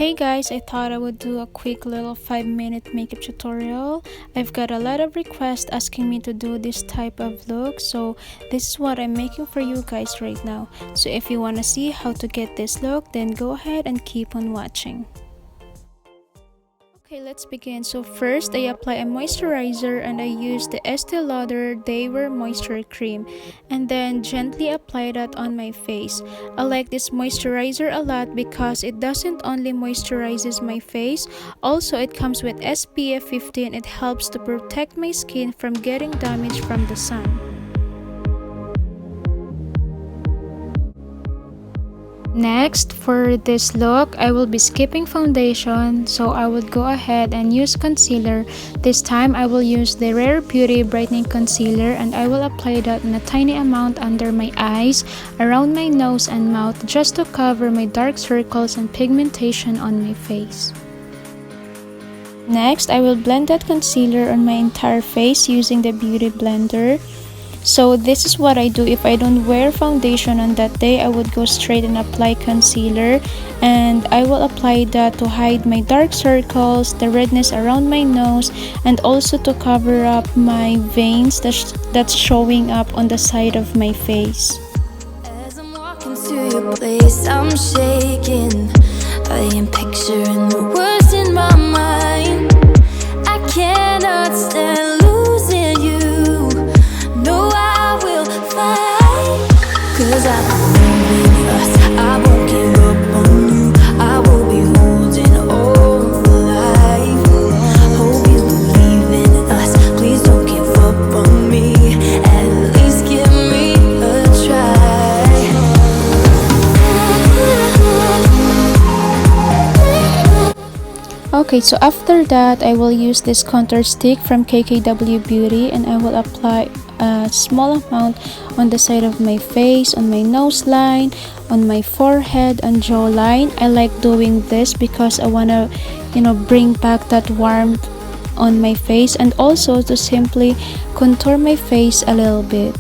Hey guys, I thought I would do a quick little 5-minute makeup tutorial. I've got a lot of requests asking me to do this type of look, so this is what I'm making for you guys right now. So if you want to see how to get this look, then go ahead and keep on watching. Okay, let's begin. So first, I apply a moisturizer and I use the ESTEE LAUDER Day Wear Moisture Cream and then gently apply that on my face. I like this moisturizer a lot because it doesn't only moisturizes my face, also it comes with SPF 15. It helps to protect my skin from getting damaged from the sun. Next, for this look, I will be skipping foundation, so I would go ahead and use concealer. This time, I will use the Rare Beauty Brightening Concealer and I will apply that in a tiny amount under my eyes, around my nose and mouth, just to cover my dark circles and pigmentation on my face. Next, I will blend that concealer on my entire face using the Beauty Blender. So this is what I do if I don't wear foundation on that day. I would go straight and apply concealer, and I will apply that to hide my dark circles, the redness around my nose, and also to cover up my veins that's showing up on the side of my face. As I'm walking to your place, I'm shaking. I am picturing the words in my mind. I cannot stand losing you. No, I will fight, 'cause I believe in us. I won't give up on you. I will be holding on for life. Hope you believe in us. Please don't give up on me. At least give me a try. Okay, so after that, I will use this contour stick from KKW Beauty and I will apply a small amount on the side of my face, on my nose line, on my forehead and jawline. I like doing this because I want to, bring back that warmth on my face and also to simply contour my face a little bit.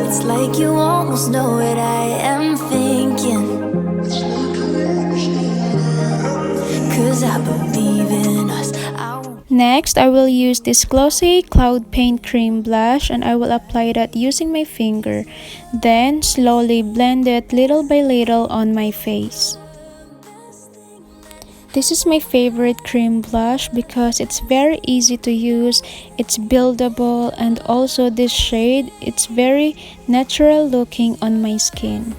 It's like you almost know what I am thinking, 'cause I believe in us. Next, I will use this Glossier Cloud Paint Cream Blush and I will apply that using my finger. Then, slowly blend it little by little on my face. This is my favorite cream blush because it's very easy to use, it's buildable, and also this shade, it's very natural looking on my skin.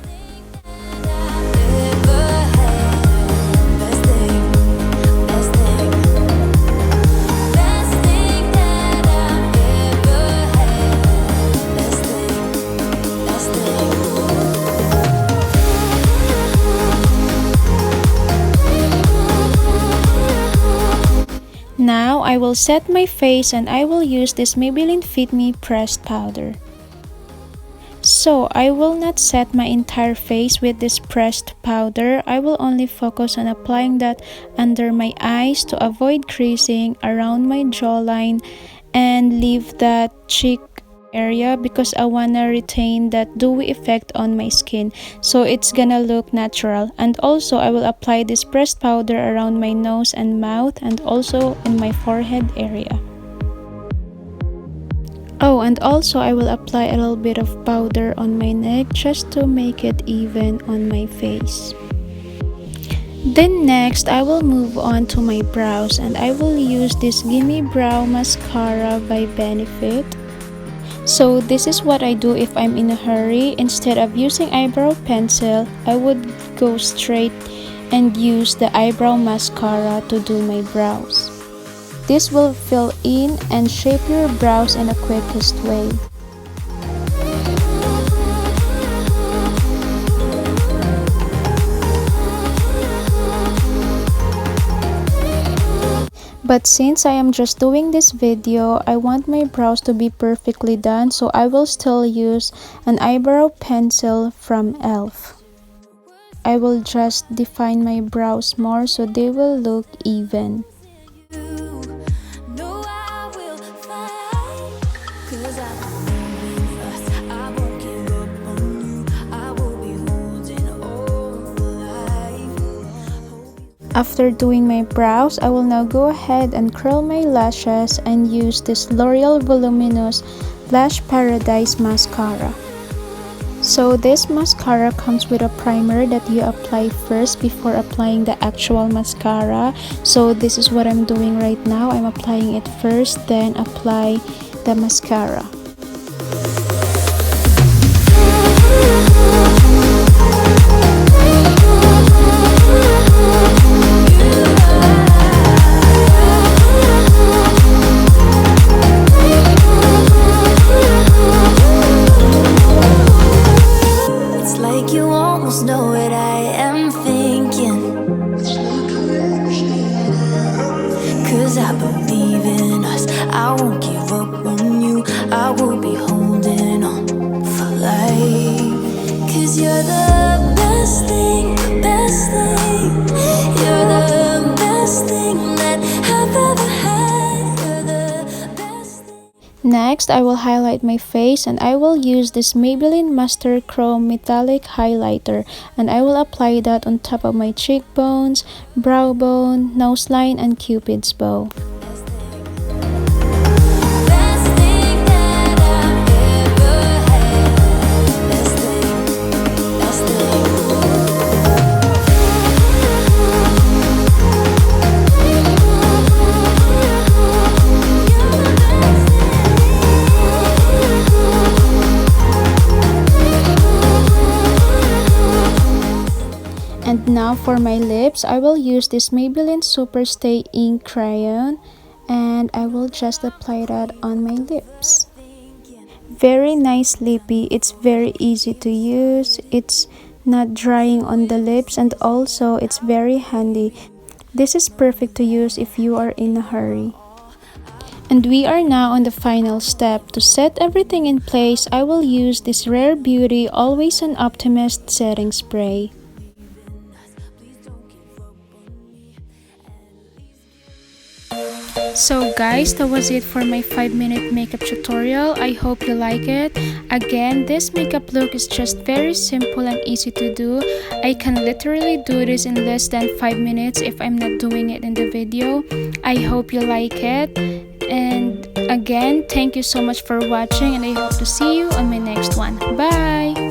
Now, I will set my face and I will use this Maybelline Fit Me pressed powder. So, I will not set my entire face with this pressed powder. I will only focus on applying that under my eyes to avoid creasing, around my jawline, and leave that cheek area because I wanna retain that dewy effect on my skin, so it's gonna look natural. And also I will apply this pressed powder around my nose and mouth and also in my forehead area. Oh, and also I will apply a little bit of powder on my neck just to make it even on my face. Then next, I will move on to my brows and I will use this Gimme Brow Mascara by Benefit. So this is what I do if I'm in a hurry. Instead of using eyebrow pencil, I would go straight and use the eyebrow mascara to do my brows. This will fill in and shape your brows in a quickest way. But since I am just doing this video, I want my brows to be perfectly done, so I will still use an eyebrow pencil from e.l.f. I will just define my brows more so they will look even. No, I will fight, 'cause I believe in us. I won't give up on After doing my brows, I will now go ahead and curl my lashes and use this L'Oreal Voluminous Lash Paradise Mascara. So this mascara comes with a primer that you apply first before applying the actual mascara. So this is what I'm doing right now. I'm applying it first, then apply the mascara. I believe in us, I won't give up on you, I will be holding on for life. Cause you're the best thing, you're the best thing that I've ever had, you're the best thing. Next, I will highlight my face and I will use this Maybelline Master Chrome Metallic Highlighter, and I will apply that on top of my cheekbones, brow bone, nose line, and Cupid's bow. And now for my lips, I will use this Maybelline Superstay Ink Crayon and I will just apply that on my lips. Very nice lippy, it's very easy to use, it's not drying on the lips, and also it's very handy. This is perfect to use if you are in a hurry. And we are now on the final step. To set everything in place, I will use this Rare Beauty Always an Optimist setting spray. So guys, that was it for my 5-minute makeup tutorial. I hope you like it. Again, this makeup look is just very simple and easy to do. I can literally do this in less than 5 minutes if I'm not doing it in the video. I hope you like it. And again, thank you so much for watching and I hope to see you on my next one. Bye!